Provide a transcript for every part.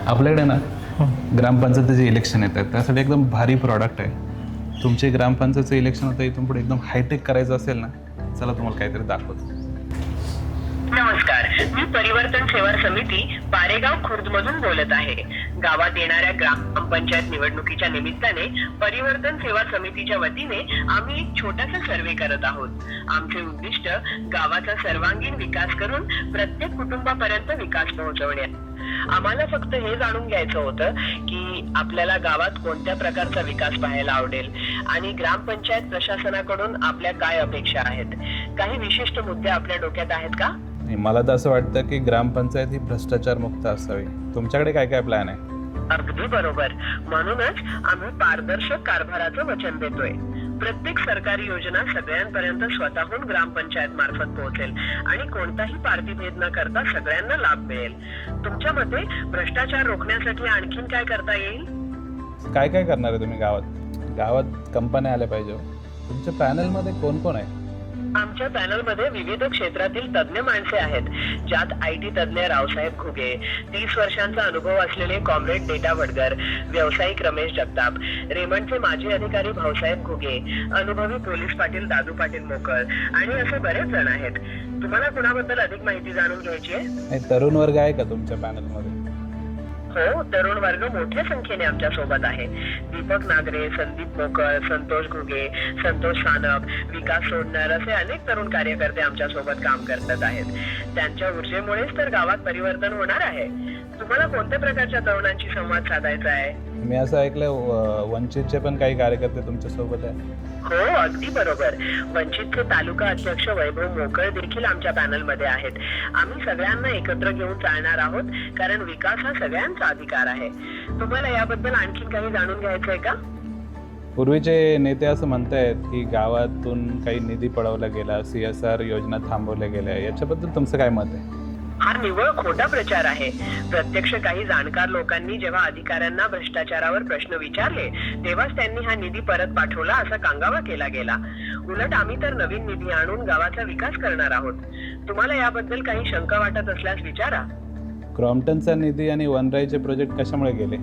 आपल्याकडे ना ग्रामपंचायतीचे इलेक्शन येतात, त्यासाठी एकदम भारी प्रॉडक्ट आहे. तुमचे ग्रामपंचायतीचं इलेक्शन आता इथून पुढे एकदम हायटेक करायचं असेल ना, चला तुम्हाला काहीतरी दाखवतो. नमस्कार, मी परिवर्तन सेवा समिती पारेगाव खुर्द मधून बोलत आहे. गावात येणाऱ्या ग्रामपंचायत निवडणुकीच्या निमित्ताने परिवर्तन सेवा समितीच्या वतीने आम्ही एक छोटासा सर्वे करत आहोत. आमचे उद्दिष्ट गावाचा सर्वांगीण विकास करून प्रत्येक कुटुंबापर्यंत विकास पोहोचवणे. आम्हाला फक्त हे जाणून घ्यायचं होतं की आपल्याला गावात कोणत्या प्रकारचा विकास पाहायला आवडेल आणि ग्रामपंचायत प्रशासनाकडून आपल्या काय अपेक्षा आहेत. काही विशिष्ट मुद्दे आपल्या डोक्यात आहेत का? मला तर असं वाटतं की ग्रामपंचायत ही भ्रष्टाचार मुक्त असावी. तुमच्याकडे काय काय प्लॅन आहे? अगदी बरोबर. म्हणूनच आम्ही पारदर्शक कारभाराचं वचन देतोय. प्रत्येक सरकारी योजना सगळ्यांपर्यंत स्वतःहून ग्रामपंचायत मार्फत पोहोचेल आणि कोणताही पार्टीभेद न करता सगळ्यांना लाभ मिळेल. तुमच्या मते भ्रष्टाचार रोखण्यासाठी आणखीन काय करता येईल? काय काय करणार आहे तुम्ही गावात कंपन्या आल्या पाहिजे. तुमच्या पॅनलमध्ये कोण कोण आहे? आमच्या पॅनलमध्ये विविध क्षेत्रातील तज्ञ माणसे आहेत, ज्यात IT तज्ञ रावसाहेब घुगे, 30 वर्षांचा अनुभव असलेले कॉम्रेड डेटा वडगर, व्यावसायिक रमेश जगताप, रेमंडचे माजी अधिकारी भाऊसाहेब घुगे, अनुभवी पोलीस पाटील दादू पाटील मोकळ आणि असे बरेच जण आहेत. तुम्हाला कुणाबद्दल अधिक माहिती जाणून घ्यायची आहे? तरुण वर्ग आहे का तुमच्या पॅनलमध्ये? हो, तरुण वर्ग मोठ्या संख्येने आमच्या सोबत आहे. दीपक नागरे, संदीप मोकळ, संतोष घुगे, संतोष सानप, विकास सोडणार असे अनेक तरुण कार्यकर्ते आमच्या सोबत काम करत आहेत. त्यांच्या ऊर्जेमुळेच तर गावात परिवर्तन होणार आहे. तुम्हाला कोणत्या प्रकारच्या तरुणांशी संवाद साधायचा आहे? मी असं ऐकलं वंचितचे पण काही कार्यकर्ते तुमच्या सोबत आहे. हो, अगदी बरोबर. वंचितचे तालुका अध्यक्ष वैभव मोकळ देखील आमच्या पॅनल मध्ये आहेत. आम्ही सगळ्यांना एकत्र घेऊन चालणार आहोत, कारण विकास हा सगळ्यांचा अधिकार आहे. तुम्हाला याबद्दल आणखी काही जाणून घ्यायचं आहे का? पूर्वीचे नेते असं म्हणतायत की गावातून काही निधी पळवला गेला, CSR योजना थांबवल्या गेल्या. याच्याबद्दल तुमचं काय मत आहे? हा निव्वळ खोटा प्रचार आहे. प्रत्यक्ष काही जाणकार लोकांनी जेव्हा अधिकाऱ्यांना भ्रष्टाचारावर प्रश्न विचारले, तेव्हाच त्यांनी हा निधी परत पाठवला असा कांगावा केला गेला. उलट आम्ही तर नवीन निधी आणून गावाचा विकास करणार आहोत. तुम्हाला याबद्दल काही शंका वाटत असल्यास विचारा. क्रॉम्प्टनचा निधी आणि वनराईचे प्रोजेक्ट कशामुळे गेले?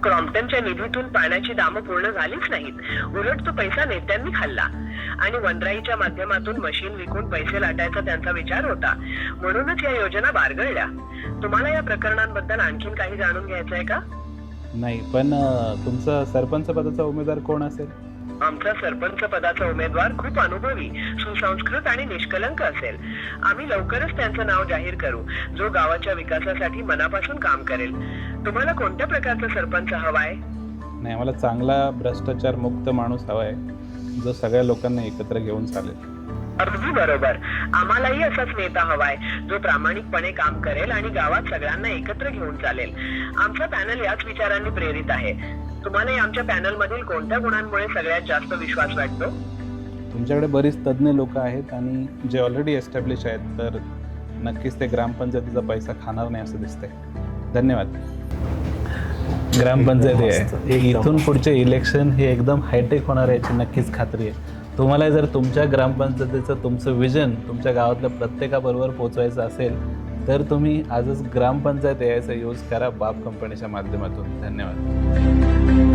क्रॉम्प्टनच्या निधीतून पाण्याची दामं पूर्ण झालीच नाहीत. उलट तो पैसा नेत्यांनी खाल्ला आणि वनराईच्या माध्यमातून मशीन विकून पैसे लाटायचा त्यांचा विचार होता. म्हणूनच या योजना बारगळल्या. तुम्हाला या प्रकरणांबद्दल आणखीन काही जाणून घ्यायचं आहे का? नाही, पण तुमचा सरपंच पदाचा उमेदवार कोण असेल? आमचा सरपंच पदाचा उमेदवार खूप अनुभवी, सुसंस्कृत आणि निष्कलंक असेल. आम्ही लवकरच त्यांचं नाव जाहीर करू, जो गावाच्या विकासासाठी मनापासून काम करेल. तुम्हाला कोणत्या प्रकारचा सरपंच हवाय? नाही, मला चांगला भ्रष्टाचार मुक्त माणूस हवा आहे, जो सगळ्या लोकांना एकत्र घेऊन चालेल. अगदी बरोबर. आम्हालाही असाच नेता हवाय, जो प्रामाणिकपणे काम करेल आणि गावात सगळ्यांना एकत्र घेऊन चालेल. आमचा पॅनल याच विचारांनी प्रेरित आहे. तुम्हाला आमच्या पॅनल मधील कोणत्या गुणांमुळे सगळ्यात जास्त विश्वास वाटतो? तुमच्याकडे बरीच तज्ज्ञ लोक आहेत आणि जे ऑलरेडी एस्टॅब्लिश आहेत, तर नक्कीच ते ग्रामपंचायतीचा पैसा खाणार नाही असं दिसतंय. धन्यवाद. ग्रामपंचायती आहे, इथून पुढचे इलेक्शन हे एकदम हायटेक होणार आहे याची नक्कीच खात्री आहे. तुम्हाला जर तुमच्या ग्रामपंचायतीचं तुमचं विजन तुमच्या गावातल्या प्रत्येकाबरोबर पोचवायचं असेल, तर तुम्ही आजच ग्रामपंचायत याचा यूज करा बाप कंपनीच्या माध्यमातून. धन्यवाद.